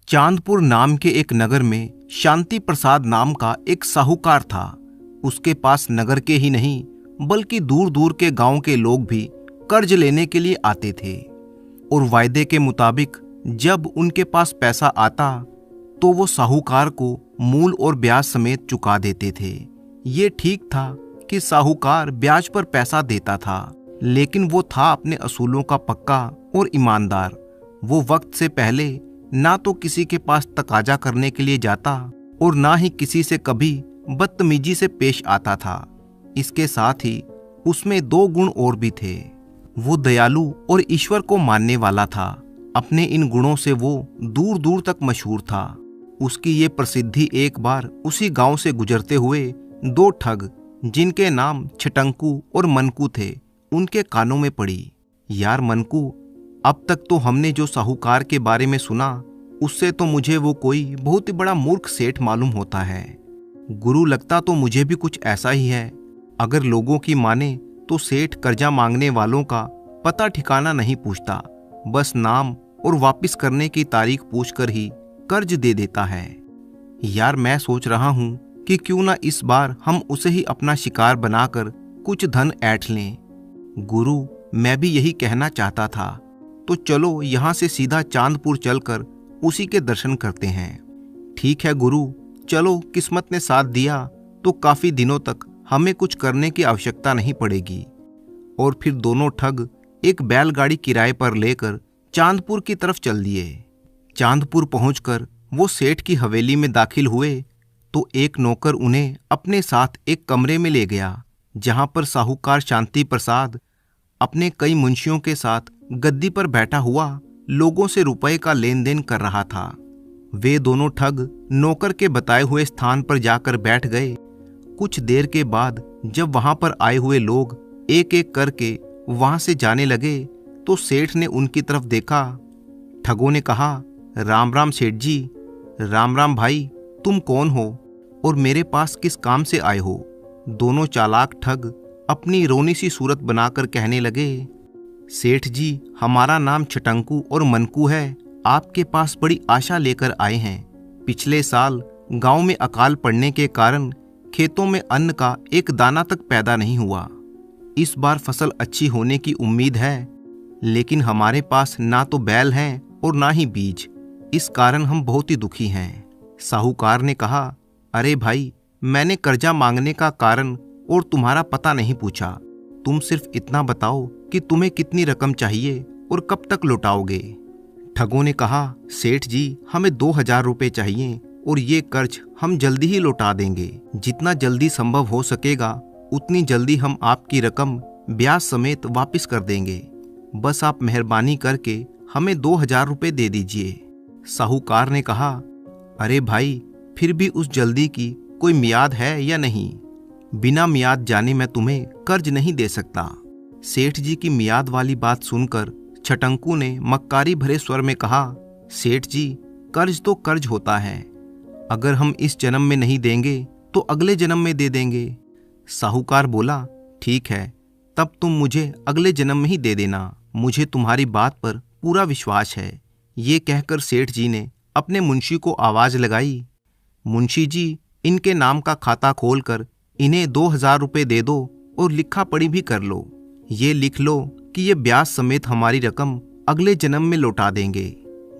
चांदपुर नाम के एक नगर में शांति प्रसाद नाम का एक साहूकार था। उसके पास नगर के ही नहीं बल्कि दूर दूर के गांव के लोग भी कर्ज लेने के लिए आते थे और वायदे के मुताबिक जब उनके पास पैसा आता तो वो साहूकार को मूल और ब्याज समेत चुका देते थे। ये ठीक था कि साहूकार ब्याज पर पैसा देता था, लेकिन वो था अपने असूलों का पक्का और ईमानदार। वो वक्त से पहले ना तो किसी के पास तकाजा करने के लिए जाता और ना ही किसी से कभी बदतमीजी से पेश आता था। इसके साथ ही उसमें 2 गुण और भी थे। वो दयालु और ईश्वर को मानने वाला था। अपने इन गुणों से वो दूर दूर तक मशहूर था। उसकी ये प्रसिद्धि एक बार उसी गांव से गुजरते हुए 2 ठग जिनके नाम छटंकू और मनकू थे उनके कानों में पड़ी। यार मनकू, अब तक तो हमने जो साहूकार के बारे में सुना उससे तो मुझे वो कोई बहुत ही बड़ा मूर्ख सेठ मालूम होता है। गुरु, लगता तो मुझे भी कुछ ऐसा ही है। अगर लोगों की माने तो सेठ कर्जा मांगने वालों का पता ठिकाना नहीं पूछता, बस नाम और वापस करने की तारीख पूछकर ही कर्ज दे देता है। यार मैं सोच रहा हूँ कि क्यों ना इस बार हम उसे ही अपना शिकार बनाकर कुछ धन ऐंठ लें। गुरु, मैं भी यही कहना चाहता था, तो चलो यहाँ से सीधा चांदपुर चलकर उसी के दर्शन करते हैं। ठीक है गुरु, चलो, किस्मत ने साथ दिया तो काफी दिनों तक हमें कुछ करने की आवश्यकता नहीं पड़ेगी। और फिर दोनों ठग एक बैलगाड़ी किराए पर लेकर चांदपुर की तरफ चल दिए। चांदपुर पहुंचकर वो सेठ की हवेली में दाखिल हुए तो एक नौकर उन्हें अपने साथ एक कमरे में ले गया, जहां पर साहूकार शांति प्रसाद अपने कई मुंशियों के साथ गद्दी पर बैठा हुआ लोगों से रुपए का लेन देन कर रहा था। वे दोनों ठग नौकर के बताए हुए स्थान पर जाकर बैठ गए। कुछ देर के बाद जब वहां पर आए हुए लोग एक एक करके वहां से जाने लगे तो सेठ ने उनकी तरफ देखा। ठगों ने कहा, राम राम सेठ जी। राम राम भाई, तुम कौन हो और मेरे पास किस काम से आए हो? दोनों चालाक ठग अपनी रोनी सी सूरत बनाकर कहने लगे, सेठ जी, हमारा नाम छटंकू और मनकू है। आपके पास बड़ी आशा लेकर आए हैं। पिछले साल गांव में अकाल पड़ने के कारण खेतों में अन्न का एक दाना तक पैदा नहीं हुआ। इस बार फसल अच्छी होने की उम्मीद है, लेकिन हमारे पास ना तो बैल हैं और ना ही बीज। इस कारण हम बहुत ही दुखी हैं। साहूकार ने कहा, अरे भाई, मैंने कर्जा मांगने का कारण और तुम्हारा पता नहीं पूछा। तुम सिर्फ इतना बताओ कि तुम्हें कितनी रकम चाहिए और कब तक लौटाओगे। ठगों ने कहा, सेठ जी, हमें 2000 रुपये चाहिए और ये कर्ज हम जल्दी ही लौटा देंगे। जितना जल्दी संभव हो सकेगा उतनी जल्दी हम आपकी रकम ब्याज समेत वापस कर देंगे। बस आप मेहरबानी करके हमें 2000 रुपये दे दीजिए। साहूकार ने कहा, अरे भाई, फिर भी उस जल्दी की कोई मियाद है या नहीं? बिना मियाद जाने मैं तुम्हें कर्ज नहीं दे सकता। सेठ जी की मियाद वाली बात सुनकर छटंकू ने मक्कारी भरे स्वर में कहा, सेठ जी, कर्ज तो कर्ज होता है। अगर हम इस जन्म में नहीं देंगे तो अगले जन्म में दे देंगे। साहूकार बोला, ठीक है, तब तुम मुझे अगले जन्म में ही दे देना। मुझे तुम्हारी बात पर पूरा विश्वास है। ये कहकर सेठ जी ने अपने मुंशी को आवाज लगाई, मुंशी जी, इनके नाम का खाता खोलकर इन्हें 2000 रुपये दे दो और लिखा पढ़ी भी कर लो। ये लिख लो कि ये ब्याज समेत हमारी रकम अगले जन्म में लौटा देंगे।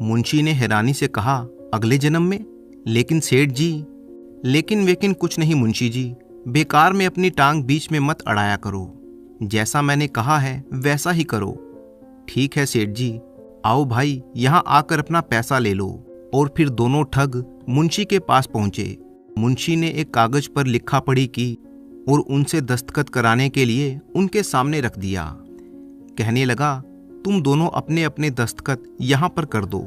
मुंशी ने हैरानी से कहा, अगले जन्म में? लेकिन सेठ जी। लेकिन वेकिन कुछ नहीं मुंशी जी, बेकार में अपनी टांग बीच में मत अड़ाया करो। जैसा मैंने कहा है वैसा ही करो। ठीक है सेठ जी, आओ भाई, यहाँ आकर अपना पैसा ले लो। और फिर दोनों ठग मुंशी के पास पहुंचे। मुंशी ने एक कागज पर लिखा पढ़ी की और उनसे दस्तखत कराने के लिए उनके सामने रख दिया। कहने लगा, तुम दोनों अपने अपने दस्तखत यहाँ पर कर दो।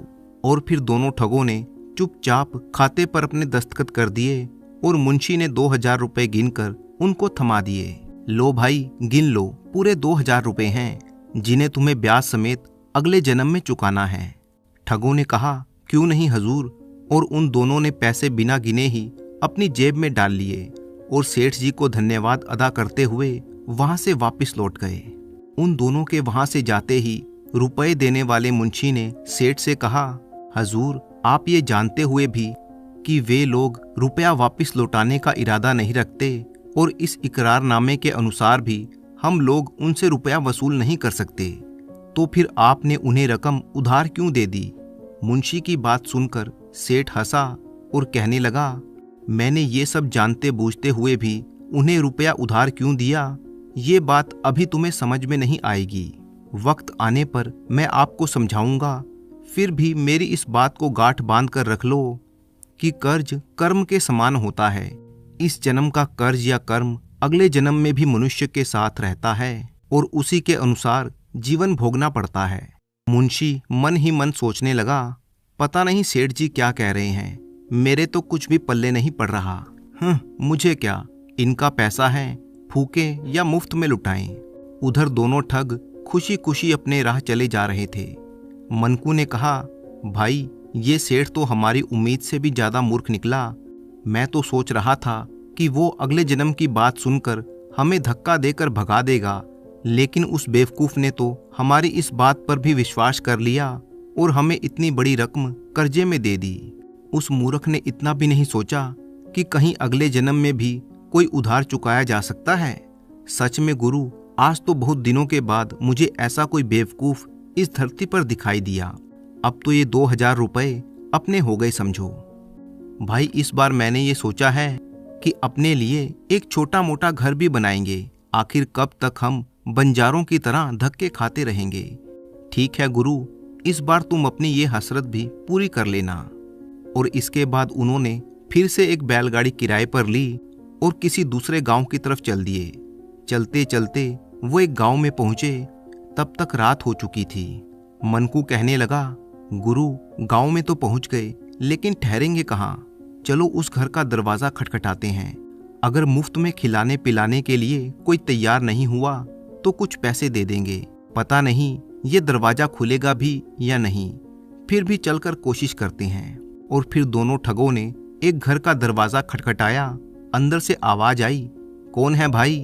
और फिर दोनों ठगों ने चुपचाप खाते पर अपने दस्तखत कर दिए और मुंशी ने 2000 रुपये गिनकर उनको थमा दिए। लो भाई, गिन लो, पूरे 2000 रुपये हैं जिन्हें तुम्हें ब्याज समेत अगले जन्म में चुकाना है। ठगों ने कहा, क्यों नहीं हजूर। और उन दोनों ने पैसे बिना गिने ही अपनी जेब में डाल लिए और सेठ जी को धन्यवाद अदा करते हुए वहां से वापस लौट गए। उन दोनों के वहां से जाते ही रुपए देने वाले मुंशी ने सेठ से कहा, हजूर, आप ये जानते हुए भी कि वे लोग रुपया वापस लौटाने का इरादा नहीं रखते और इस इकरारनामे के अनुसार भी हम लोग उनसे रुपया वसूल नहीं कर सकते, तो फिर आपने उन्हें रकम उधार क्यों दे दी? मुंशी की बात सुनकर सेठ हंसा और कहने लगा, मैंने ये सब जानते बूझते हुए भी उन्हें रुपया उधार क्यों दिया, ये बात अभी तुम्हें समझ में नहीं आएगी। वक्त आने पर मैं आपको समझाऊंगा। फिर भी मेरी इस बात को गांठ बांध कर रख लो कि कर्ज कर्म के समान होता है। इस जन्म का कर्ज या कर्म अगले जन्म में भी मनुष्य के साथ रहता है और उसी के अनुसार जीवन भोगना पड़ता है। मुंशी मन ही मन सोचने लगा, पता नहीं सेठ जी क्या कह रहे हैं, मेरे तो कुछ भी पल्ले नहीं पड़ रहा। मुझे क्या, इनका पैसा है, फूके या मुफ्त में लुटाएं। उधर दोनों ठग खुशी खुशी अपने राह चले जा रहे थे। मनकू ने कहा, भाई ये सेठ तो हमारी उम्मीद से भी ज्यादा मूर्ख निकला। मैं तो सोच रहा था कि वो अगले जन्म की बात सुनकर हमें धक्का देकर भगा देगा, लेकिन उस बेवकूफ ने तो हमारी इस बात पर भी विश्वास कर लिया और हमें इतनी बड़ी रकम कर्जे में दे दी। उस मूर्ख ने इतना भी नहीं सोचा कि कहीं अगले जन्म में भी कोई उधार चुकाया जा सकता है। सच में गुरु, आज तो बहुत दिनों के बाद मुझे ऐसा कोई बेवकूफ इस धरती पर दिखाई दिया। अब तो ये 2000 रुपए अपने हो गए समझो। भाई इस बार मैंने ये सोचा है कि अपने लिए एक छोटा मोटा घर भी बनाएंगे। आखिर कब तक हम बंजारों की तरह धक्के खाते रहेंगे। ठीक है गुरु, इस बार तुम अपनी ये हसरत भी पूरी कर लेना। और इसके बाद उन्होंने फिर से एक बैलगाड़ी किराए पर ली और किसी दूसरे गांव की तरफ चल दिए। चलते चलते वो एक गांव में पहुंचे, तब तक रात हो चुकी थी। मनकू कहने लगा, गुरु गांव में तो पहुंच गए, लेकिन ठहरेंगे कहाँ? चलो उस घर का दरवाजा खटखटाते हैं। अगर मुफ्त में खिलाने पिलाने के लिए कोई तैयार नहीं हुआ तो कुछ पैसे दे देंगे। पता नहीं ये दरवाजा खुलेगा भी या नहीं, फिर भी चलकर कोशिश करते हैं। और फिर दोनों ठगों ने एक घर का दरवाजा खटखटाया। अंदर से आवाज आई, कौन है भाई?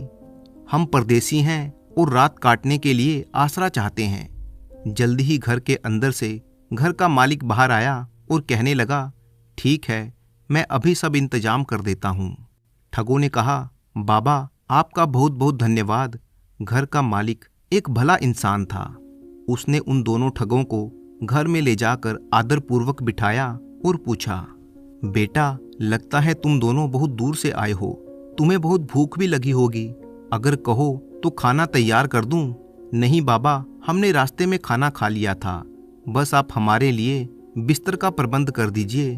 हम परदेसी हैं और रात काटने के लिए आसरा चाहते हैं। जल्दी ही घर के अंदर से घर का मालिक बाहर आया और कहने लगा, ठीक है, मैं अभी सब इंतजाम कर देता हूँ। ठगों ने कहा, बाबा आपका बहुत बहुत धन्यवाद। घर का मालिक एक भला इंसान था। उसने उन दोनों ठगों को घर में ले जाकर आदरपूर्वक बिठाया और पूछा, बेटा लगता है तुम दोनों बहुत दूर से आए हो, तुम्हें बहुत भूख भी लगी होगी। अगर कहो तो खाना तैयार कर दूं? नहीं बाबा, हमने रास्ते में खाना खा लिया था, बस आप हमारे लिए बिस्तर का प्रबंध कर दीजिए।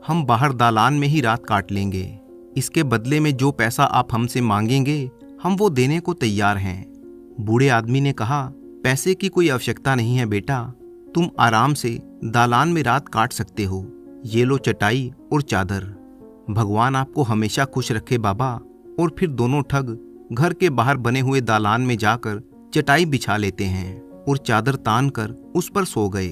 हम बाहर दालान में ही रात काट लेंगे। इसके बदले में जो पैसा आप हमसे मांगेंगे हम वो देने को तैयार हैं। बूढ़े आदमी ने कहा, पैसे की कोई आवश्यकता नहीं है बेटा, तुम आराम से दालान में रात काट सकते हो। ये लो चटाई और चादर। भगवान आपको हमेशा खुश रखे बाबा। और फिर दोनों ठग घर के बाहर बने हुए दालान में जाकर चटाई बिछा लेते हैं और चादर तान कर उस पर सो गए।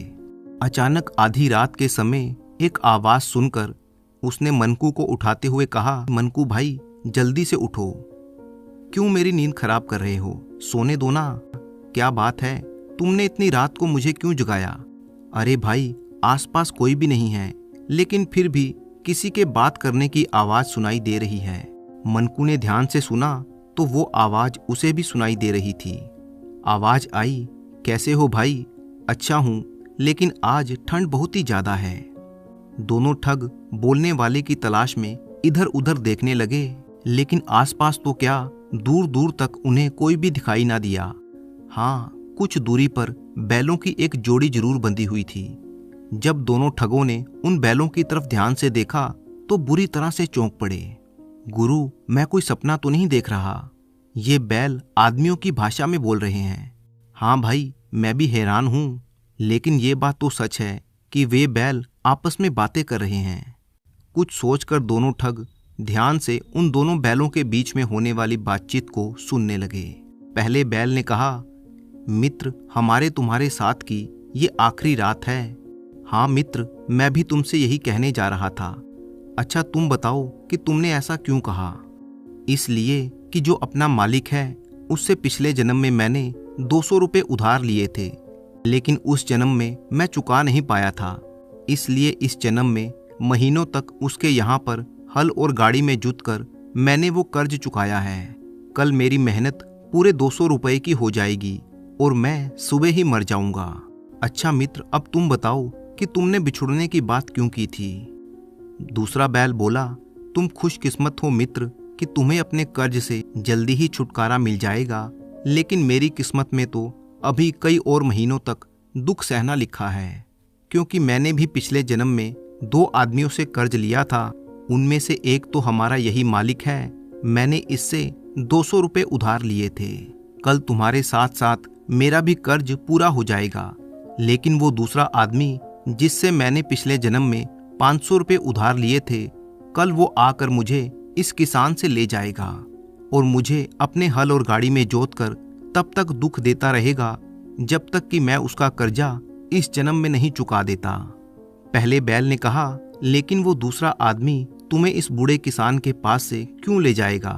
अचानक आधी रात के समय एक आवाज सुनकर उसने मनकू को उठाते हुए कहा, मनकू भाई जल्दी से उठो, क्यों मेरी नींद खराब कर रहे हो? सोने दो ना। क्या बात है, तुमने इतनी रात को मुझे क्यों जगाया? अरे भाई आसपास कोई भी नहीं है, लेकिन फिर भी किसी के बात करने की आवाज सुनाई दे रही है। मनकू ने ध्यान से सुना तो वो आवाज उसे भी सुनाई दे रही थी। आवाज आई, कैसे हो भाई? अच्छा हूं, लेकिन आज ठंड बहुत ही ज्यादा है। दोनों ठग बोलने वाले की तलाश में इधर उधर देखने लगे, लेकिन आसपास तो क्या दूर दूर तक उन्हें कोई भी दिखाई ना दिया। हाँ, कुछ दूरी पर बैलों की एक जोड़ी जरूर बंधी हुई थी। जब दोनों ठगों ने उन बैलों की तरफ ध्यान से देखा तो बुरी तरह से चौंक पड़े। गुरु, मैं कोई सपना तो नहीं देख रहा? ये बैल आदमियों की भाषा में बोल रहे हैं। हाँ भाई, मैं भी हैरान हूँ, लेकिन ये बात तो सच है कि वे बैल आपस में बातें कर रहे हैं। कुछ सोचकर दोनों ठग ध्यान से उन दोनों बैलों के बीच में होने वाली बातचीत को सुनने लगे। पहले बैल ने कहा, मित्र, हमारे तुम्हारे साथ की ये आखिरी रात है। हाँ मित्र, मैं भी तुमसे यही कहने जा रहा था। अच्छा तुम बताओ कि तुमने ऐसा क्यों कहा? इसलिए कि जो अपना मालिक है उससे पिछले जन्म में मैंने 200 रुपये उधार लिए थे, लेकिन उस जन्म में मैं चुका नहीं पाया था, इसलिए इस जन्म में महीनों तक उसके यहाँ पर हल और गाड़ी में जुत कर मैंने वो कर्ज चुकाया है। कल मेरी मेहनत पूरे 200 रुपए की हो जाएगी और मैं सुबह ही मर जाऊंगा। अच्छा मित्र, अब तुम बताओ कि तुमने बिछुड़ने की बात क्यों की थी? दूसरा बैल बोला, तुम खुशकिस्मत हो मित्र कि तुम्हें अपने कर्ज से जल्दी ही छुटकारा मिल जाएगा, लेकिन मेरी किस्मत में तो अभी कई और महीनों तक दुख सहना लिखा है, क्योंकि मैंने भी पिछले जन्म में 2 आदमियों से कर्ज लिया था। उनमें से एक तो हमारा यही मालिक है, मैंने इससे 200 रुपये उधार लिए थे। कल तुम्हारे साथ साथ मेरा भी कर्ज पूरा हो जाएगा, लेकिन वो दूसरा आदमी जिससे मैंने पिछले जन्म में 500 रुपये उधार लिए थे, कल वो आकर मुझे इस किसान से ले जाएगा और मुझे अपने हल और गाड़ी में जोत कर तब तक दुख देता रहेगा जब तक कि मैं उसका कर्जा इस जन्म में नहीं चुका देता। पहले बैल ने कहा, लेकिन वो दूसरा आदमी तुम्हें इस बूढ़े किसान के पास से क्यों ले जाएगा?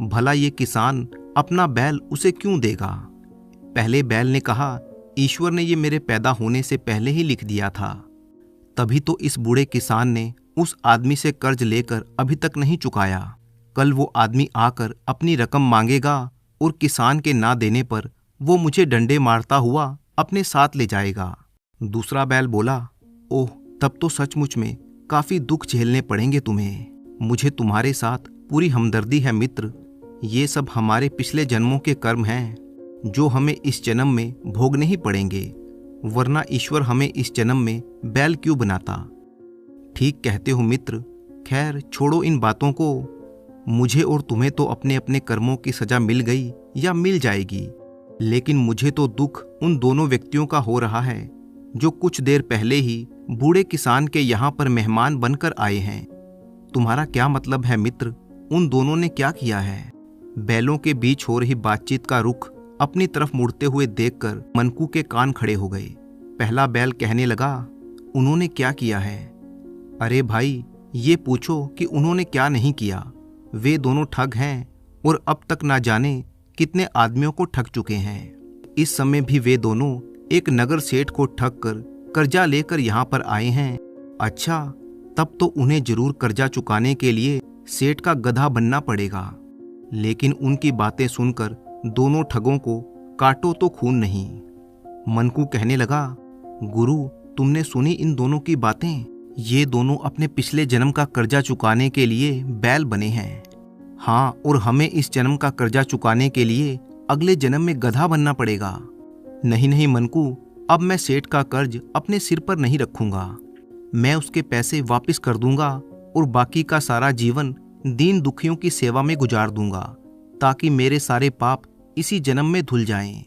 भला ये किसान अपना बैल उसे क्यों देगा? पहले बैल ने कहा, ईश्वर ने ये मेरे पैदा होने से पहले ही लिख दिया था। तभी तो इस बूढ़े किसान ने उस आदमी से कर्ज लेकर अभी तक नहीं चुकाया। कल वो आदमी आकर अपनी रकम मांगेगा और किसान के ना देने पर वो मुझे डंडे मारता हुआ अपने साथ ले जाएगा। दूसरा बैल बोला, ओह, तब तो सचमुच में काफी दुख झेलने पड़ेंगे तुम्हें। मुझे तुम्हारे साथ पूरी हमदर्दी है मित्र। ये सब हमारे पिछले जन्मों के कर्म हैं जो हमें इस जन्म में भोगने ही पड़ेंगे, वरना ईश्वर हमें इस जन्म में बैल क्यों बनाता? ठीक कहते हो मित्र। खैर छोड़ो इन बातों को। मुझे और तुम्हें तो अपने अपने कर्मों की सजा मिल गई या मिल जाएगी, लेकिन मुझे तो दुख उन दोनों व्यक्तियों का हो रहा है जो कुछ देर पहले ही बूढ़े किसान के यहाँ पर मेहमान बनकर आए हैं। तुम्हारा क्या मतलब है मित्र? उन दोनों ने क्या किया है? बैलों के बीच हो रही बातचीत का रुख अपनी तरफ मुड़ते हुए देखकर मनकू के कान खड़े हो गए। पहला बैल कहने लगा, उन्होंने क्या किया है? अरे भाई, ये पूछो कि उन्होंने क्या नहीं किया। वे दोनों ठग हैं और अब तक ना जाने कितने आदमियों को ठग चुके हैं। इस समय भी वे दोनों एक नगर सेठ को ठग कर कर्जा लेकर यहाँ पर आए हैं। अच्छा, तब तो उन्हें जरूर कर्जा चुकाने के लिए सेठ का गधा बनना पड़ेगा। लेकिन उनकी बातें सुनकर दोनों ठगों को काटो तो खून नहीं। मनकू कहने लगा, गुरु, तुमने सुनी इन दोनों की बातें? ये दोनों अपने पिछले जन्म का कर्जा चुकाने के लिए बैल बने हैं। हाँ, और हमें इस जन्म का कर्जा चुकाने के लिए अगले जन्म में गधा बनना पड़ेगा। नहीं नहीं मनकू, अब मैं सेठ का कर्ज अपने सिर पर नहीं रखूंगा। मैं उसके पैसे वापस कर दूंगा और बाकी का सारा जीवन दीन दुखियों की सेवा में गुजार दूंगा, ताकि मेरे सारे पाप इसी जन्म में धुल जाएं।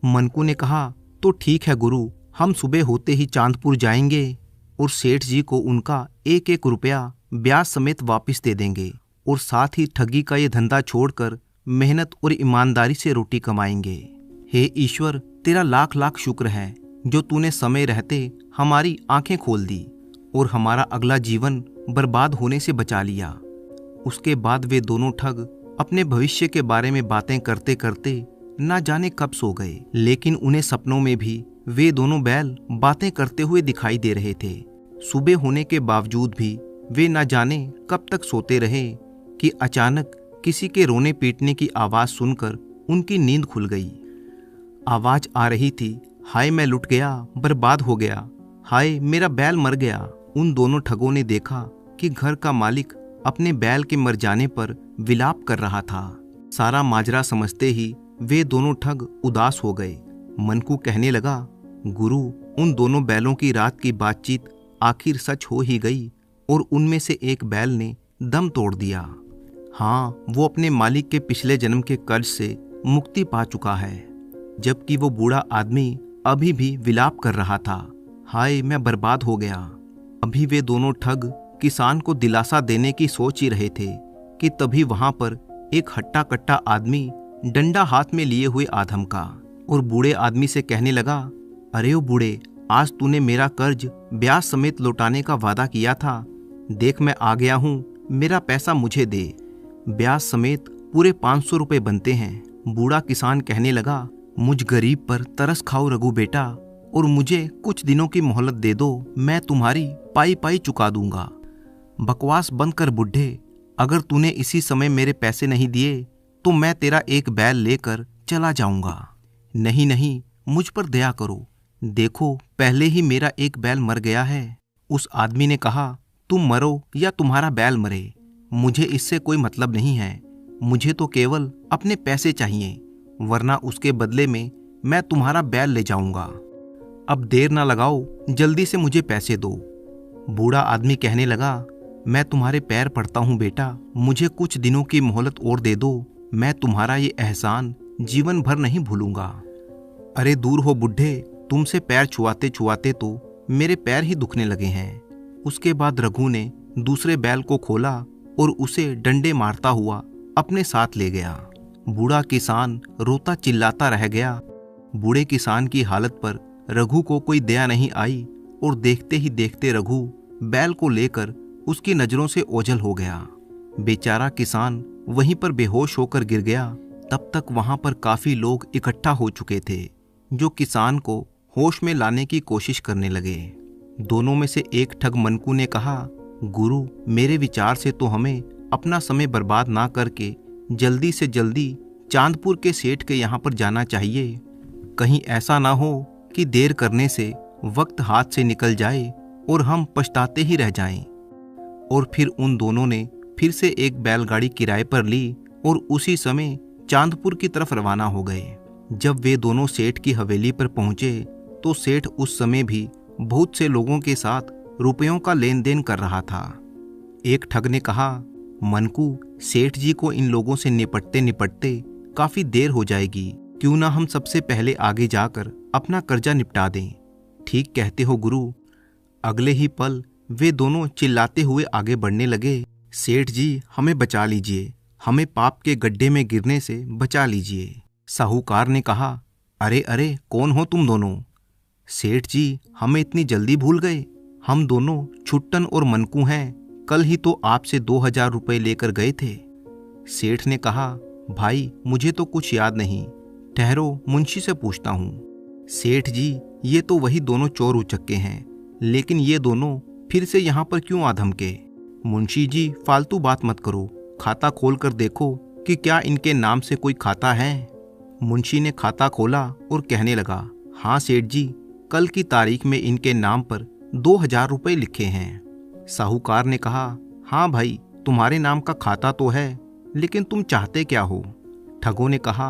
मनकू ने कहा, तो ठीक है गुरु, हम सुबह होते ही चांदपुर जाएंगे और सेठ जी को उनका 1-1 रुपया ब्याज समेत वापस दे देंगे और साथ ही ठगी का ये धंधा छोड़कर मेहनत और ईमानदारी से रोटी कमाएंगे। हे ईश्वर, तेरा लाख लाख शुक्र है जो तूने समय रहते हमारी आंखें खोल दी और हमारा अगला जीवन बर्बाद होने से बचा लिया। उसके बाद वे दोनों ठग अपने भविष्य के बारे में बातें करते करते ना जाने कब सो गए, लेकिन उन्हें सपनों में भी वे दोनों बैल बातें करते हुए दिखाई दे रहे थे। सुबह होने के बावजूद भी वे ना जाने कब तक सोते रहे कि अचानक किसी के रोने पीटने की आवाज सुनकर उनकी नींद खुल गई। आवाज आ रही थी, हाय मैं लुट गया, बर्बाद हो गया, हाय मेरा बैल मर गया। उन दोनों ठगों ने देखा कि घर का मालिक अपने बैल के मर जाने पर विलाप कर रहा था। सारा माजरा समझते ही वे दोनों ठग उदास हो गए। मनकू कहने लगा, गुरु, उन दोनों बैलों की रात की बातचीत आखिर सच हो ही गई और उनमें से एक बैल ने दम तोड़ दिया। हाँ, वो अपने मालिक के पिछले जन्म के कर्ज से मुक्ति पा चुका है, जबकि वो बूढ़ा आदमी अभी भी विलाप कर रहा था, हाय मैं बर्बाद हो गया। अभी वे दोनों ठग किसान को दिलासा देने की सोच ही रहे थे कि तभी वहां पर एक हट्टा कट्टा आदमी डंडा हाथ में लिए हुए आ धमका और बूढ़े आदमी से कहने लगा, अरे ओ बूढ़े, आज तूने मेरा कर्ज ब्याज समेत लौटाने का वादा किया था। देख मैं आ गया हूँ, मेरा पैसा मुझे दे। ब्याज समेत पूरे 500 रुपये बनते हैं। बूढ़ा किसान कहने लगा, मुझ गरीब पर तरस खाओ रघु बेटा, और मुझे कुछ दिनों की मोहलत दे दो, मैं तुम्हारी पाई पाई चुका दूंगा। बकवास बंद कर बुढ़े, अगर तूने इसी समय मेरे पैसे नहीं दिए तो मैं तेरा एक बैल लेकर चला जाऊंगा। नहीं नहीं, मुझ पर दया करो, देखो पहले ही मेरा एक बैल मर गया है। उस आदमी ने कहा, तुम मरो या तुम्हारा बैल मरे, मुझे इससे कोई मतलब नहीं है, मुझे तो केवल अपने पैसे चाहिए, वरना उसके बदले में मैं तुम्हारा बैल ले जाऊंगा। अब देर ना लगाओ, जल्दी से मुझे पैसे दो। बूढ़ा आदमी कहने लगा, मैं तुम्हारे पैर पड़ता हूँ बेटा, मुझे कुछ दिनों की मोहलत और दे दो, मैं तुम्हारा ये एहसान जीवन भर नहीं भूलूंगा। अरे दूर हो बुढ़े, तुमसे पैर छुआते छुआते तो मेरे पैर ही दुखने लगे हैं। उसके बाद रघु ने दूसरे बैल को खोला और उसे डंडे मारता हुआ अपने साथ ले गया। बूढ़ा किसान रोता चिल्लाता रह गया। बूढ़े किसान की हालत पर रघु को कोई दया नहीं आई और देखते ही देखते रघु बैल को लेकर उसकी नजरों से ओझल हो गया। बेचारा किसान वहीं पर बेहोश होकर गिर गया। तब तक वहां पर काफी लोग इकट्ठा हो चुके थे जो किसान को होश में लाने की कोशिश करने लगे। दोनों में से एक ठग मनकू ने कहा, गुरु, मेरे विचार से तो हमें अपना समय बर्बाद ना करके जल्दी से जल्दी चांदपुर के सेठ के यहाँ पर जाना चाहिए। कहीं ऐसा ना हो कि देर करने से वक्त हाथ से निकल जाए और हम पछताते ही रह जाएं। और फिर उन दोनों ने फिर से एक बैलगाड़ी किराए पर ली और उसी समय चांदपुर की तरफ रवाना हो गए। जब वे दोनों सेठ की हवेली पर पहुंचे तो सेठ उस समय भी बहुत से लोगों के साथ रुपयों का लेन देन कर रहा था। एक ठग ने कहा, मनकू, सेठ जी को इन लोगों से निपटते निपटते काफी देर हो जाएगी, क्यों ना हम सबसे पहले आगे जाकर अपना कर्जा निपटा दें। ठीक कहते हो गुरु। अगले ही पल वे दोनों चिल्लाते हुए आगे बढ़ने लगे, सेठ जी हमें बचा लीजिए, हमें पाप के गड्ढे में गिरने से बचा लीजिए। साहूकार ने कहा, अरे अरे, कौन हो तुम दोनों? सेठ जी, हमें इतनी जल्दी भूल गए? हम दोनों छुट्टन और मनकू हैं, कल ही तो आपसे 2000 रुपये लेकर गए थे। सेठ ने कहा, भाई मुझे तो कुछ याद नहीं, ठहरो मुंशी से पूछता हूँ। सेठ जी, ये तो वही दोनों चोर उचक्के हैं, लेकिन ये दोनों फिर से यहाँ पर क्यों आ धमके? मुंशी जी फालतू बात मत करो, खाता खोल कर देखो कि क्या इनके नाम से कोई खाता है। मुंशी ने खाता खोला और कहने लगा, हाँ सेठ जी, कल की तारीख में इनके नाम पर 2000 रुपये लिखे हैं। साहूकार ने कहा, हाँ भाई, तुम्हारे नाम का खाता तो है, लेकिन तुम चाहते क्या हो? ठगों ने कहा,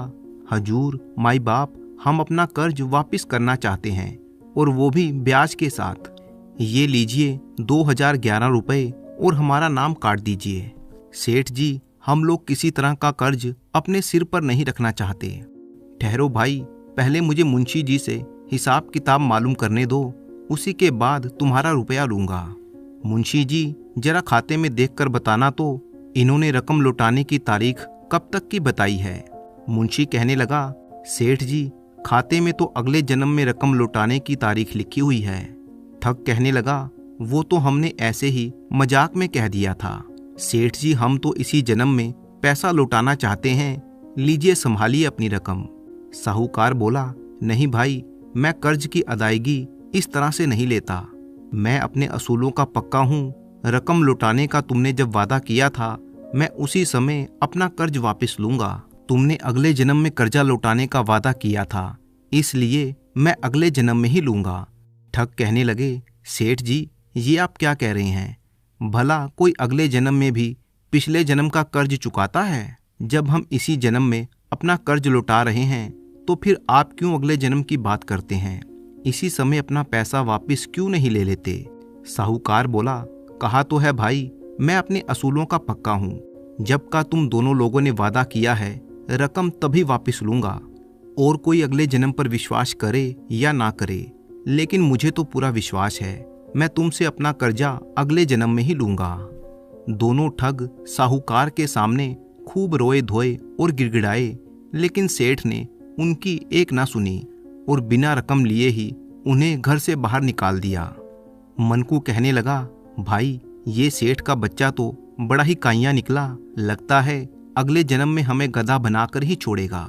हजूर, माई बाप, हम अपना कर्ज वापस करना चाहते हैं, और वो भी ब्याज के साथ। ये लीजिए 2011 रुपये और हमारा नाम काट दीजिए। सेठ जी, हम लोग किसी तरह का कर्ज अपने सिर पर नहीं रखना चाहते। ठहरो भाई, पहले मुझे मुंशी जी से हिसाब किताब मालूम करने दो, उसी के बाद तुम्हारा रुपया लूंगा। मुंशी जी, जरा खाते में देखकर बताना तो, इन्होंने रकम लौटाने की तारीख कब तक की बताई है? मुंशी कहने लगा, सेठ जी, खाते में तो अगले जन्म में रकम लौटाने की तारीख लिखी हुई है। ठग कहने लगा, वो तो हमने ऐसे ही मजाक में कह दिया था। सेठ जी, हम तो इसी जन्म में पैसा लौटाना चाहते हैं, लीजिए संभालिए अपनी रकम। साहूकार बोला, नहीं भाई, मैं कर्ज की अदायगी इस तरह से नहीं लेता, मैं अपने असूलों का पक्का हूँ। रकम लौटाने का तुमने जब वादा किया था, मैं उसी समय अपना कर्ज वापस लूंगा। तुमने अगले जन्म में कर्जा लौटाने का वादा किया था, इसलिए मैं अगले जन्म में ही लूंगा। ठग कहने लगे, सेठ जी, ये आप क्या कह रहे हैं? भला कोई अगले जन्म में भी पिछले जन्म का कर्ज चुकाता है? जब हम इसी जन्म में अपना कर्ज लौटा रहे हैं, तो फिर आप क्यों अगले जन्म की बात करते हैं? इसी समय अपना पैसा वापस क्यों नहीं ले लेते? साहूकार बोला, कहा तो है भाई, मैं अपने असूलों का पक्का हूँ। जब का तुम दोनों लोगों ने वादा किया है, रकम तभी वापस लूंगा। और कोई अगले जन्म पर विश्वास करे या ना करे, लेकिन मुझे तो पूरा विश्वास है, मैं तुमसे अपना कर्जा अगले जन्म में ही लूंगा। दोनों ठग साहूकार के सामने खूब रोए धोए और गिड़गिड़ाए, लेकिन सेठ ने उनकी एक ना सुनी और बिना रकम लिए ही उन्हें घर से बाहर निकाल दिया। मनकू कहने लगा, भाई, ये सेठ का बच्चा तो बड़ा ही काइया निकला, लगता है अगले जन्म में हमें गधा बनाकर ही छोड़ेगा।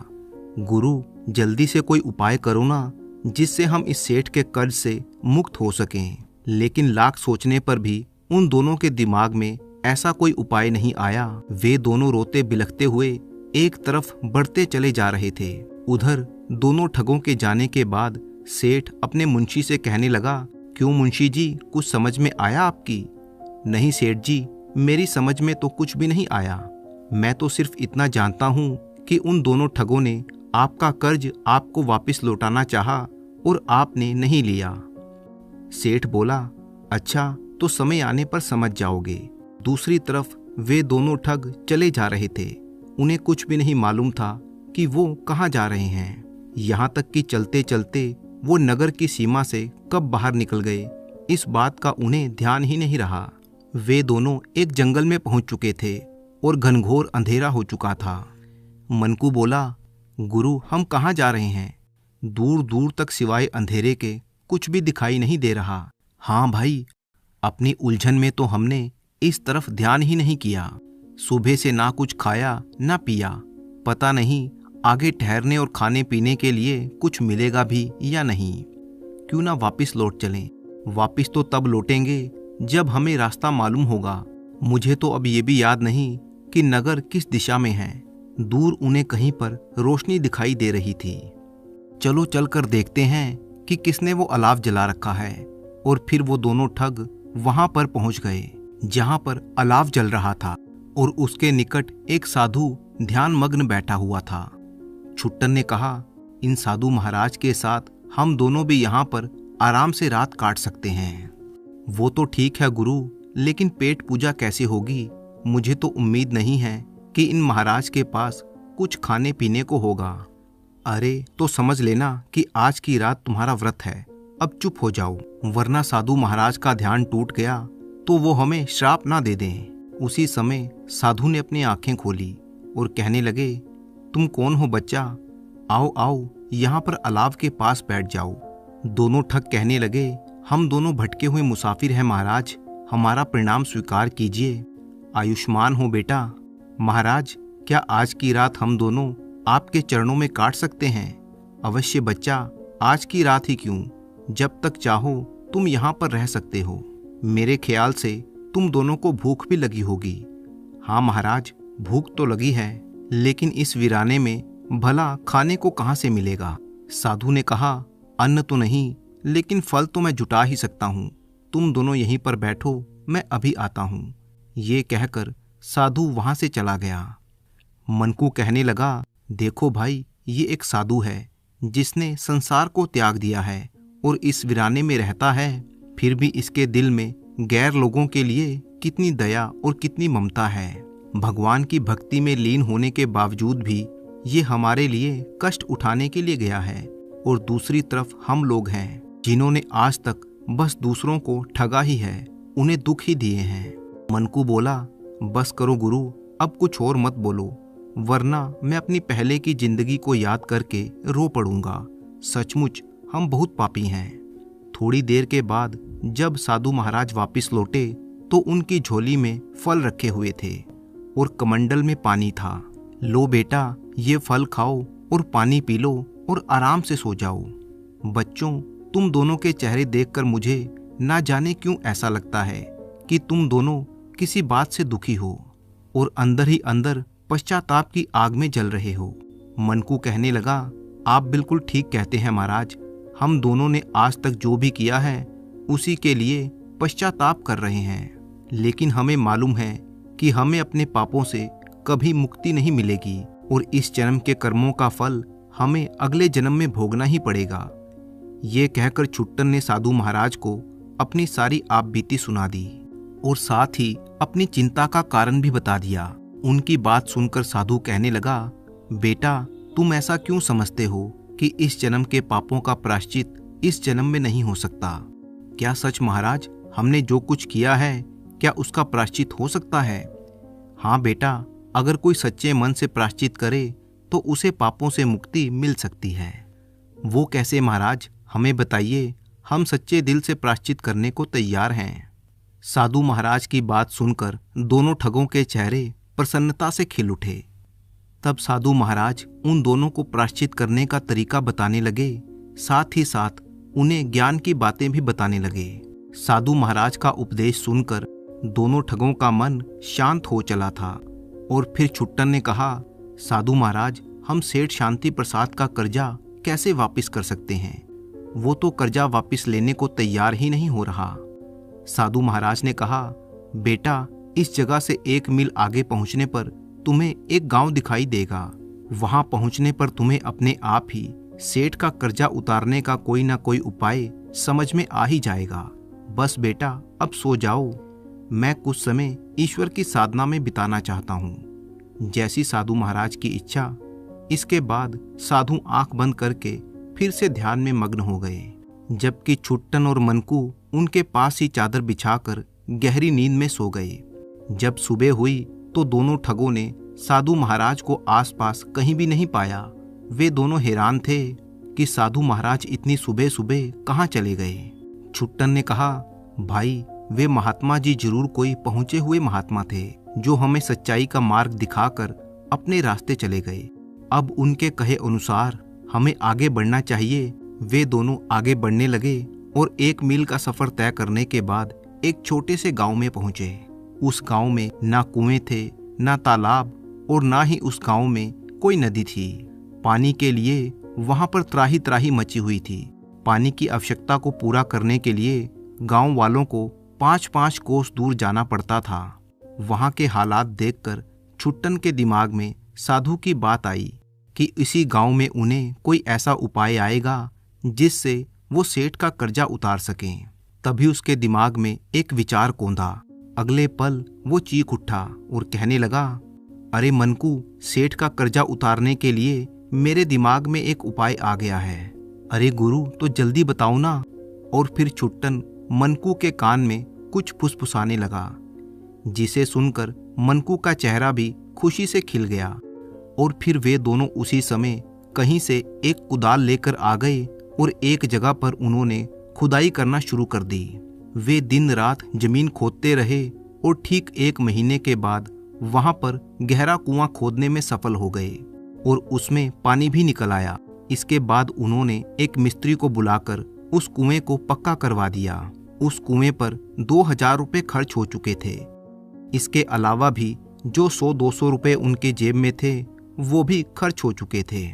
गुरु, जल्दी से कोई उपाय करो ना, जिससे हम इस सेठ के कर्ज से मुक्त हो सकें। लेकिन लाख सोचने पर भी उन दोनों के दिमाग में ऐसा कोई उपाय नहीं आया। वे दोनों रोते बिलखते हुए एक तरफ बढ़ते चले जा रहे थे। उधर दोनों ठगों के जाने के बाद सेठ अपने मुंशी से कहने लगा, क्यों मुंशी जी, कुछ समझ में आया आपकी? नहीं सेठ जी, मेरी समझ में तो कुछ भी नहीं आया। मैं तो सिर्फ इतना जानता हूँ कि उन दोनों ठगों ने आपका कर्ज आपको वापस लौटाना चाहा और आपने नहीं लिया। सेठ बोला, अच्छा, तो समय आने पर समझ जाओगे। दूसरी तरफ वे दोनों ठग चले जा रहे थे। उन्हें कुछ भी नहीं मालूम था कि वो कहाँ जा रहे हैं। यहाँ तक कि चलते चलते वो नगर की सीमा से कब बाहर निकल गए, इस बात का उन्हें ध्यान ही नहीं रहा। वे दोनों एक जंगल में पहुंच चुके थे और घनघोर अंधेरा हो चुका था। मनकू बोला, गुरु, हम कहाँ जा रहे हैं? दूर दूर तक सिवाय अंधेरे के कुछ भी दिखाई नहीं दे रहा। हाँ भाई, अपनी उलझन में तो हमने इस तरफ ध्यान ही नहीं किया। सुबह से ना कुछ खाया ना पिया। पता नहीं आगे ठहरने और खाने पीने के लिए कुछ मिलेगा भी या नहीं। क्यों ना वापस लौट चलें? वापस तो तब लौटेंगे जब हमें रास्ता मालूम होगा। मुझे तो अब ये भी याद नहीं कि नगर किस दिशा में है। दूर उन्हें कहीं पर रोशनी दिखाई दे रही थी। चलो चलकर देखते हैं कि किसने वो अलाव जला रखा है। और फिर वो दोनों ठग वहां पर पहुंच गए जहां पर अलाव जल रहा था और उसके निकट एक साधु ध्यान मग्न बैठा हुआ था। छुट्टन ने कहा, इन साधु महाराज के साथ हम दोनों भी यहाँ पर आराम से रात काट सकते हैं। वो तो ठीक है गुरु, लेकिन पेट पूजा कैसे होगी? मुझे तो उम्मीद नहीं है कि इन महाराज के पास कुछ खाने पीने को होगा। अरे तो समझ लेना कि आज की रात तुम्हारा व्रत है। अब चुप हो जाओ, वरना साधु महाराज का ध्यान टूट गया तो वो हमें श्राप ना दे दें। उसी समय साधु ने अपनी आंखें खोली और कहने लगे, तुम कौन हो बच्चा? आओ आओ, यहाँ पर अलाव के पास बैठ जाओ। दोनों ठग कहने लगे, हम दोनों भटके हुए मुसाफिर हैं महाराज, हमारा प्रणाम स्वीकार कीजिए। आयुष्मान हो बेटा। महाराज, क्या आज की रात हम दोनों आपके चरणों में काट सकते हैं? अवश्य बच्चा, आज की रात ही क्यों, जब तक चाहो तुम यहाँ पर रह सकते हो। मेरे ख्याल से तुम दोनों को भूख भी लगी होगी। हाँ महाराज, भूख तो लगी है, लेकिन इस वीराने में भला खाने को कहाँ से मिलेगा? साधु ने कहा, अन्न तो नहीं, लेकिन फल तो मैं जुटा ही सकता हूँ। तुम दोनों यहीं पर बैठो, मैं अभी आता हूँ। ये कहकर साधु वहां से चला गया। मनकू कहने लगा, देखो भाई, ये एक साधु है जिसने संसार को त्याग दिया है और इस वीराने में रहता है, फिर भी इसके दिल में गैर लोगों के लिए कितनी दया और कितनी ममता है। भगवान की भक्ति में लीन होने के बावजूद भी ये हमारे लिए कष्ट उठाने के लिए गया है। और दूसरी तरफ हम लोग हैं जिन्होंने आज तक बस दूसरों को ठगा ही है, उन्हें दुख ही दिए हैं। मनकू बोला, बस करो गुरु, अब कुछ और मत बोलो, वरना मैं अपनी पहले की जिंदगी को याद करके रो पड़ूंगा। सचमुच हम बहुत पापी हैं। थोड़ी देर के बाद जब साधु महाराज वापस लौटे तो उनकी झोली में फल रखे हुए थे और कमंडल में पानी था। लो बेटा, ये फल खाओ और पानी पी लो और आराम से सो जाओ। बच्चों, तुम दोनों के चेहरे देखकर मुझे ना जाने क्यों ऐसा लगता है कि तुम दोनों किसी बात से दुखी हो और अंदर ही अंदर पश्चाताप की आग में जल रहे हो। मनकू कहने लगा, आप बिल्कुल ठीक कहते हैं महाराज, हम दोनों ने आज तक जो भी किया है उसी के लिए पश्चाताप कर रहे हैं। लेकिन हमें मालूम है कि हमें अपने पापों से कभी मुक्ति नहीं मिलेगी और इस जन्म के कर्मों का फल हमें अगले जन्म में भोगना ही पड़ेगा। ये कहकर छुट्टन ने साधु महाराज को अपनी सारी आपबीती सुना दी और साथ ही अपनी चिंता का कारण भी बता दिया। उनकी बात सुनकर साधु कहने लगा, बेटा, तुम ऐसा क्यों समझते हो कि इस जन्म के पापों का प्रायश्चित इस जन्म में नहीं हो सकता? क्या सच महाराज, हमने जो कुछ किया है क्या उसका प्रायश्चित हो सकता है? हाँ बेटा, अगर कोई सच्चे मन से प्रायश्चित करे तो उसे पापों से मुक्ति मिल सकती है। वो कैसे महाराज, हमें बताइए, हम सच्चे दिल से प्रायश्चित करने को तैयार हैं। साधु महाराज की बात सुनकर दोनों ठगों के चेहरे प्रसन्नता से खिल उठे। तब साधु महाराज उन दोनों को प्रायश्चित करने का तरीका बताने लगे साथ ही साथ उन्हें ज्ञान की बातें भी बताने लगे। साधु महाराज का उपदेश सुनकर दोनों ठगों का मन शांत हो चला था। और फिर छुट्टन ने कहा, साधु महाराज, हम सेठ शांति प्रसाद का कर्जा कैसे वापस कर सकते हैं? वो तो कर्जा वापस लेने को तैयार ही नहीं हो रहा। साधु महाराज ने कहा, बेटा, इस जगह से 1 मील आगे पहुंचने पर तुम्हें एक गांव दिखाई देगा। वहां पहुंचने पर तुम्हें अपने आप ही सेठ का कर्जा उतारने का कोई ना कोई उपाय समझ में आ ही जाएगा। बस बेटा, अब सो जाओ। मैं कुछ समय ईश्वर की साधना में बिताना चाहता हूँ। जैसी साधु महाराज की इच्छा। इसके बाद साधु आंख बंद करके फिर से ध्यान में मग्न हो गए, जबकि छुट्टन और मनकू उनके पास ही चादर बिछाकर गहरी नींद में सो गए। जब सुबह हुई तो दोनों ठगों ने साधु महाराज को आसपास कहीं भी नहीं पाया। वे दोनों हैरान थे कि साधु महाराज इतनी सुबह सुबह कहाँ चले गए। छुट्टन ने कहा, भाई, वे महात्मा जी जरूर कोई पहुंचे हुए महात्मा थे जो हमें सच्चाई का मार्ग दिखाकर अपने रास्ते चले गए। अब उनके कहे अनुसार हमें आगे बढ़ना चाहिए। वे दोनों आगे बढ़ने लगे और 1 मील का सफर तय करने के बाद एक छोटे से गांव में पहुंचे। उस गांव में ना कुएं थे, ना तालाब, और ना ही उस गांव में कोई नदी थी। पानी के लिए वहां पर त्राही त्राही मची हुई थी। पानी की आवश्यकता को पूरा करने के लिए गांव वालों को 5-5 कोस दूर जाना पड़ता था। वहां के हालात देखकर छुट्टन के दिमाग में साधु की बात आई कि इसी गांव में उन्हें कोई ऐसा उपाय आएगा जिससे वो सेठ का कर्जा उतार सकें। तभी उसके दिमाग में एक विचार कौंधा। अगले पल वो चीख उठा और कहने लगा, अरे मनकू, सेठ का कर्जा उतारने के लिए मेरे दिमाग में एक उपाय आ गया है। अरे गुरु, तो जल्दी बताओ ना। और फिर छुट्टन मनकू के कान में कुछ फुसफुसाने लगा, जिसे सुनकर मनकू का चेहरा भी खुशी से खिल गया। और फिर वे दोनों उसी समय कहीं से एक कुदाल लेकर आ गए और एक जगह पर उन्होंने खुदाई करना शुरू कर दी। वे दिन रात जमीन खोदते रहे और ठीक 1 महीने के बाद वहां पर गहरा कुआं खोदने में सफल हो गए और उसमें पानी भी निकल आया। इसके बाद उन्होंने एक मिस्त्री को बुलाकर उस कुएं को पक्का करवा दिया। उस कुएं पर 2000 रुपये खर्च हो चुके थे। इसके अलावा भी जो 100-200 रुपये उनके जेब में थे वो भी खर्च हो चुके थे।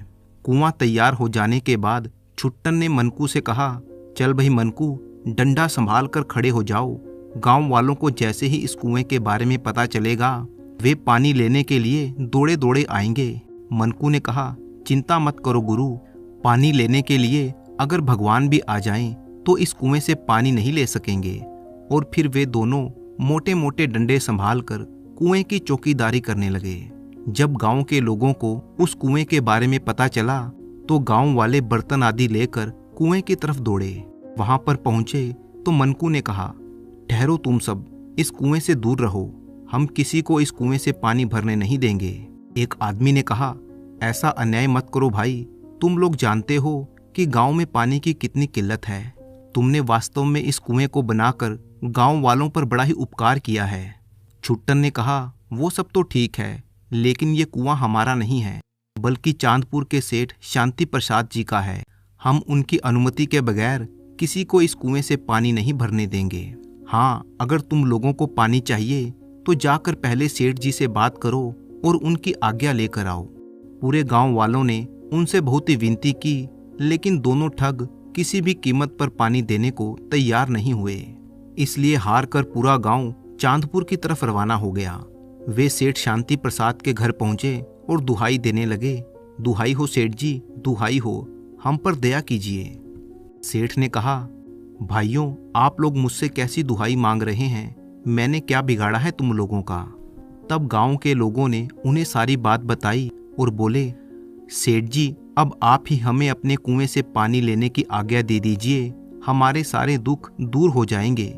कुआं तैयार हो जाने के बाद छुट्टन ने मनकू से कहा, चल भाई मनकू, डंडा संभाल कर खड़े हो जाओ। गांव वालों को जैसे ही इस कुएं के बारे में पता चलेगा वे पानी लेने के लिए दौड़े दौड़े आएंगे। मनकू ने कहा, चिंता मत करो गुरु, पानी लेने के लिए अगर भगवान भी आ जाएं तो इस कुएं से पानी नहीं ले सकेंगे। और फिर वे दोनों मोटे मोटे डंडे संभाल कर कुएं की चौकीदारी करने लगे। जब गांव के लोगों को उस कुएं के बारे में पता चला तो गांव वाले बर्तन आदि लेकर कुएं की तरफ दौड़े। वहां पर पहुंचे तो मनकू ने कहा, ठहरो तुम सब, इस कुएं से दूर रहो, हम किसी को इस कुएं से पानी भरने नहीं देंगे। एक आदमी ने कहा, ऐसा अन्याय मत करो भाई, तुम लोग जानते हो कि गांव में पानी की कितनी किल्लत है। तुमने वास्तव में इस कुएं को बनाकर गांव वालों पर बड़ा ही उपकार किया है। छुट्टन ने कहा, वो सब तो ठीक है, लेकिन ये कुआं हमारा नहीं है, बल्कि चांदपुर के सेठ शांति प्रसाद जी का है। हम उनकी अनुमति के बगैर किसी को इस कुएं से पानी नहीं भरने देंगे। हाँ, अगर तुम लोगों को पानी चाहिए तो जाकर पहले सेठ जी से बात करो और उनकी आज्ञा लेकर आओ। पूरे गांव वालों ने उनसे बहुत ही विनती की, लेकिन दोनों ठग किसी भी कीमत पर पानी देने को तैयार नहीं हुए। इसलिए हार कर पूरा गांव चांदपुर की तरफ रवाना हो गया। वे सेठ शांति प्रसाद के घर पहुंचे और दुहाई देने लगे, दुहाई हो सेठ जी, दुहाई हो, हम पर दया कीजिए। सेठ ने कहा, भाइयों, आप लोग मुझसे कैसी दुहाई मांग रहे हैं? मैंने क्या बिगाड़ा है तुम लोगों का? तब गांव के लोगों ने उन्हें सारी बात बताई और बोले, सेठ जी, अब आप ही हमें अपने कुएं से पानी लेने की आज्ञा दे दीजिए, हमारे सारे दुख दूर हो जाएंगे।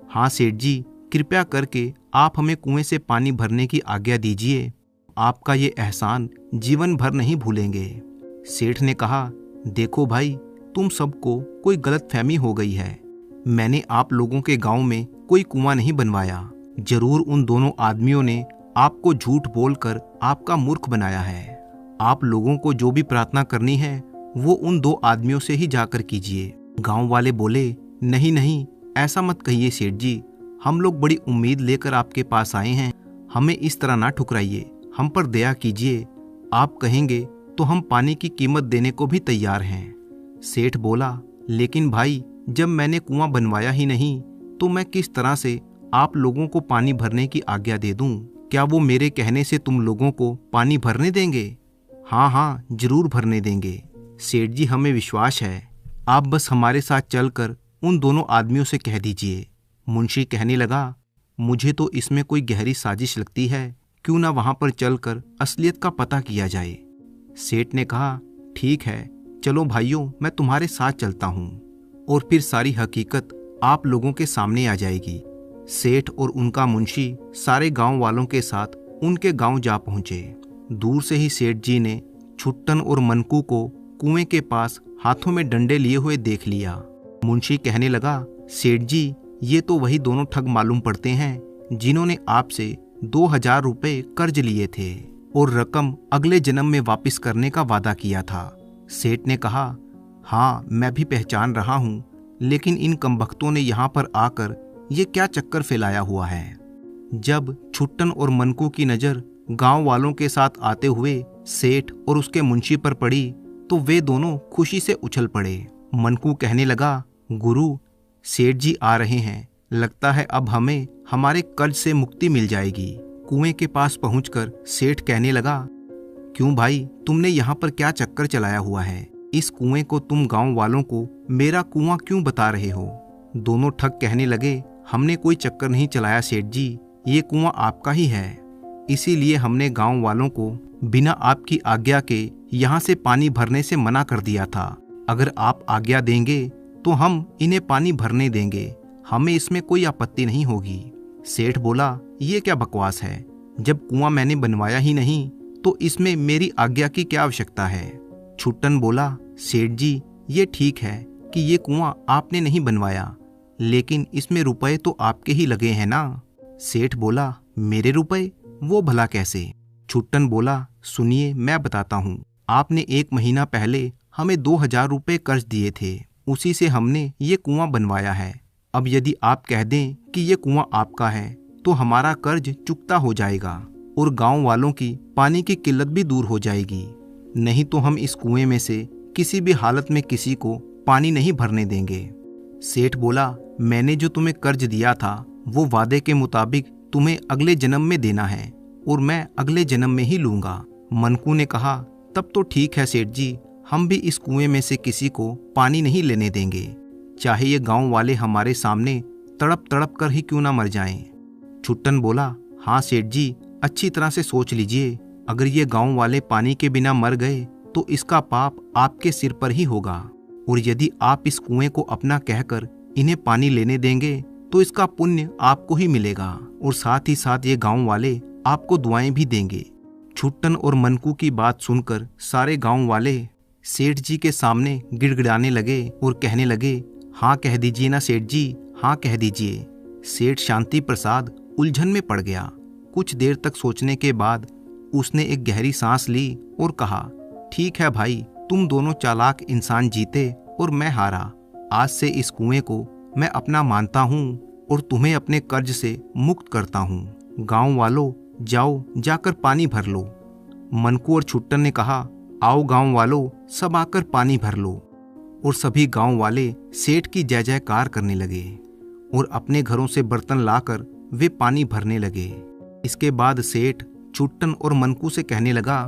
हाँ सेठ जी, कृपया करके आप हमें कुएं से पानी भरने की आज्ञा दीजिए, आपका ये एहसान जीवन भर नहीं भूलेंगे। सेठ ने कहा, देखो भाई, तुम सबको कोई गलतफहमी हो गई है। मैंने आप लोगों के गांव में कोई कुआं नहीं बनवाया। जरूर उन दोनों आदमियों ने आपको झूठ बोलकर आपका मूर्ख बनाया है। आप लोगों को जो भी प्रार्थना करनी है वो उन 2 आदमियों से ही जाकर कीजिए। गांव वाले बोले, नहीं नहीं, ऐसा मत कहिए सेठ जी, हम लोग बड़ी उम्मीद लेकर आपके पास आए हैं, हमें इस तरह ना ठुकराइए, हम पर दया कीजिए, आप कहेंगे तो हम पानी की कीमत देने को भी तैयार हैं। सेठ बोला, लेकिन भाई, जब मैंने कुआं बनवाया ही नहीं तो मैं किस तरह से आप लोगों को पानी भरने की आज्ञा दे दूं? क्या वो मेरे कहने से तुम लोगों को पानी भरने देंगे? हाँ हाँ, जरूर भरने देंगे सेठ जी, हमें विश्वास है, आप बस हमारे साथ चलकर उन दोनों आदमियों से कह दीजिए। मुंशी कहने लगा, मुझे तो इसमें कोई गहरी साजिश लगती है, क्यों ना वहां पर चलकर असलियत का पता किया जाए। सेठ ने कहा, ठीक है, चलो भाइयों, मैं तुम्हारे साथ चलता हूँ, और फिर सारी हकीकत आप लोगों के सामने आ जाएगी। सेठ और उनका मुंशी सारे गांव वालों के साथ उनके गांव जा पहुंचे। दूर से ही सेठ जी ने छुट्टन और मनकू को कुएं के पास हाथों में डंडे लिए हुए देख लिया। मुंशी कहने लगा, सेठ जी, ये तो वही दोनों ठग मालूम पड़ते हैं जिन्होंने आपसे 2000 रुपये कर्ज लिए थे और रकम अगले जन्म में वापस करने का वादा किया था। सेठ ने कहा, हाँ, मैं भी पहचान रहा हूँ, लेकिन इन कमबख्तों ने यहाँ पर आकर ये क्या चक्कर फैलाया हुआ है। जब छुट्टन और मनकू की नज़र गांव वालों के साथ आते हुए सेठ और उसके मुंशी पर पड़ी तो वे दोनों खुशी से उछल पड़े। मनकू कहने लगा, गुरु, सेठ जी आ रहे हैं, लगता है अब हमें हमारे कर्ज से मुक्ति मिल जाएगी। कुएं के पास पहुंचकर सेठ कहने लगा, क्यों भाई, तुमने यहाँ पर क्या चक्कर चलाया हुआ है? इस कुएं को तुम गांव वालों को मेरा कुआं क्यों बता रहे हो? दोनों ठग कहने लगे, हमने कोई चक्कर नहीं चलाया सेठ जी, ये कुआं आपका ही है, इसीलिए हमने गांव वालों को बिना आपकी आज्ञा के यहाँ से पानी भरने से मना कर दिया था। अगर आप आज्ञा देंगे तो हम इन्हें पानी भरने देंगे, हमें इसमें कोई आपत्ति नहीं होगी। सेठ बोला, ये क्या बकवास है, जब कुआं मैंने बनवाया ही नहीं तो इसमें मेरी आज्ञा की क्या आवश्यकता है? छुट्टन बोला, सेठ जी, ये ठीक है कि ये कुआं आपने नहीं बनवाया, लेकिन इसमें रुपए तो आपके ही लगे हैं ना। सेठ बोला, मेरे रुपए? वो भला कैसे? छुट्टन बोला, सुनिए, मैं बताता हूँ। आपने 1 महीना पहले हमें 2000 रुपये कर्ज दिए थे, उसी से हमने ये कुआं बनवाया है। अब यदि आप कह दें कि ये कुआं आपका है तो हमारा कर्ज चुकता हो जाएगा और गांव वालों की पानी की किल्लत भी दूर हो जाएगी। नहीं तो हम इस कुएं में से किसी भी हालत में किसी को पानी नहीं भरने देंगे। सेठ बोला, मैंने जो तुम्हें कर्ज दिया था वो वादे के मुताबिक तुम्हें अगले जन्म में देना है और मैं अगले जन्म में ही लूंगा। मनकू ने कहा, तब तो ठीक है सेठ जी, हम भी इस कुएं में से किसी को पानी नहीं लेने देंगे, चाहे ये गांव वाले हमारे सामने तड़प तड़प कर ही क्यों ना मर जाएं। छुट्टन बोला, हाँ सेठ जी, अच्छी तरह से सोच लीजिए, अगर ये गांव वाले पानी के बिना मर गए तो इसका पाप आपके सिर पर ही होगा, और यदि आप इस कुएं को अपना कहकर इन्हें पानी लेने देंगे तो इसका पुण्य आपको ही मिलेगा और साथ ही साथ ये गांव वाले आपको दुआएं भी देंगे। छुट्टन और मनकू की बात सुनकर सारे गांव वाले सेठ जी के सामने गिड़गिड़ाने लगे और कहने लगे, हाँ कह दीजिए ना सेठ जी, हाँ कह दीजिए। सेठ शांति प्रसाद उलझन में पड़ गया। कुछ देर तक सोचने के बाद उसने एक गहरी सांस ली और कहा, ठीक है भाई, तुम दोनों चालाक इंसान जीते और मैं हारा। आज से इस कुएं को मैं अपना मानता हूँ और तुम्हें अपने कर्ज से मुक्त करता हूँ। गांव वालों, जाओ जाकर पानी भर लो। मनकू और छुट्टन ने कहा, आओ गांव वालों, सब आकर पानी भर लो। और सभी गांव वाले सेठ की जय जयकार करने लगे और अपने घरों से बर्तन लाकर वे पानी भरने लगे। इसके बाद सेठ छुट्टन और मनकू से कहने लगा,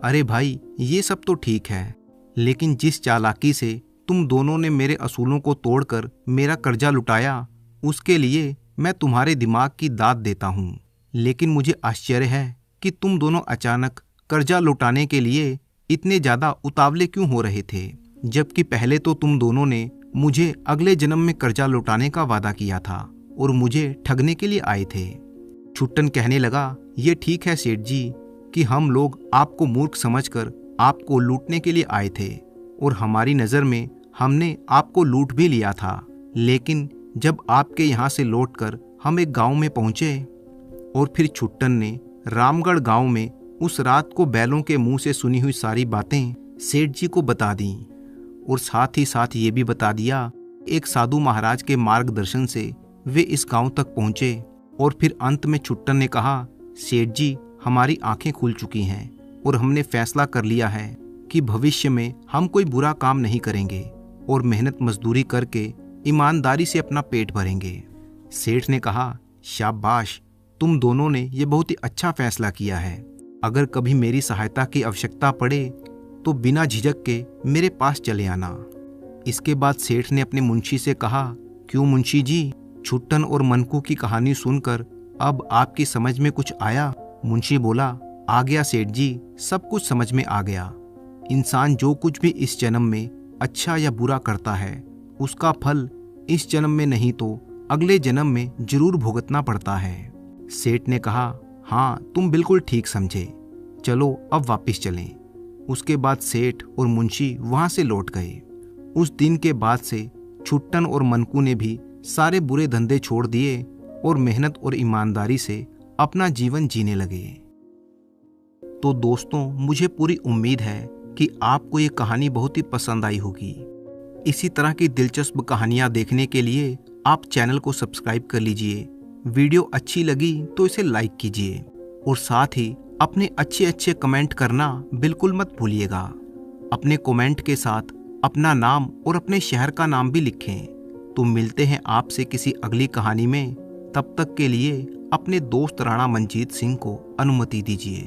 अरे भाई, ये सब तो ठीक है, लेकिन जिस चालाकी से तुम दोनों ने मेरे असूलों को तोड़कर मेरा कर्जा लुटाया, उसके लिए मैं तुम्हारे दिमाग की दाद देता हूँ। लेकिन मुझे आश्चर्य है कि तुम दोनों अचानक कर्जा लुटाने के लिए इतने ज़्यादा उतावले क्यों हो रहे थे, जबकि पहले तो तुम दोनों ने मुझे अगले जन्म में कर्जा लौटाने का वादा किया था और मुझे ठगने के लिए आए थे। छुट्टन कहने लगा, ये ठीक है सेठ जी कि हम लोग आपको मूर्ख समझकर आपको लूटने के लिए आए थे और हमारी नज़र में हमने आपको लूट भी लिया था, लेकिन जब आपके यहाँ से लौटकर हम एक गांव में पहुँचे और फिर छुट्टन ने रामगढ़ गांव में उस रात को बैलों के मुंह से सुनी हुई सारी बातें सेठ जी को बता दी और साथ ही साथ ये भी बता दिया एक साधु महाराज के मार्गदर्शन से वे इस गांव तक पहुंचे। और फिर अंत में छुट्टन ने कहा, सेठ जी हमारी आंखें खुल चुकी हैं और हमने फैसला कर लिया है कि भविष्य में हम कोई बुरा काम नहीं करेंगे और मेहनत मजदूरी करके ईमानदारी से अपना पेट भरेंगे। सेठ ने कहा, शाबाश, तुम दोनों ने ये बहुत ही अच्छा फैसला किया है। अगर कभी मेरी सहायता की आवश्यकता पड़े तो बिना झिझक के मेरे पास चले आना। इसके बाद सेठ ने अपने मुंशी से कहा, क्यों मुंशी जी, छुट्टन और मनकू की कहानी सुनकर अब आपकी समझ में कुछ आया? मुंशी बोला, आ गया सेठ जी, सब कुछ समझ में आ गया। इंसान जो कुछ भी इस जन्म में अच्छा या बुरा करता है उसका फल इस जन्म में नहीं तो अगले जन्म में जरूर भुगतना पड़ता है। सेठ ने कहा, हाँ तुम बिल्कुल ठीक समझे, चलो अब वापिस चलें। उसके बाद सेठ और मुंशी वहां से लौट गए। उस दिन के बाद से छुट्टन और मनकू ने भी सारे बुरे धंधे छोड़ दिए और मेहनत और ईमानदारी से अपना जीवन जीने लगे। तो दोस्तों, मुझे पूरी उम्मीद है कि आपको ये कहानी बहुत ही पसंद आई होगी। इसी तरह की दिलचस्प कहानियां देखने के लिए आप चैनल को सब्सक्राइब कर लीजिए। वीडियो अच्छी लगी तो इसे लाइक कीजिए और साथ ही अपने अच्छे कमेंट करना बिल्कुल मत भूलिएगा। अपने कमेंट के साथ अपना नाम और अपने शहर का नाम भी लिखें। तो मिलते हैं आपसे किसी अगली कहानी में। तब तक के लिए अपने दोस्त राणा मंजीत सिंह को अनुमति दीजिए।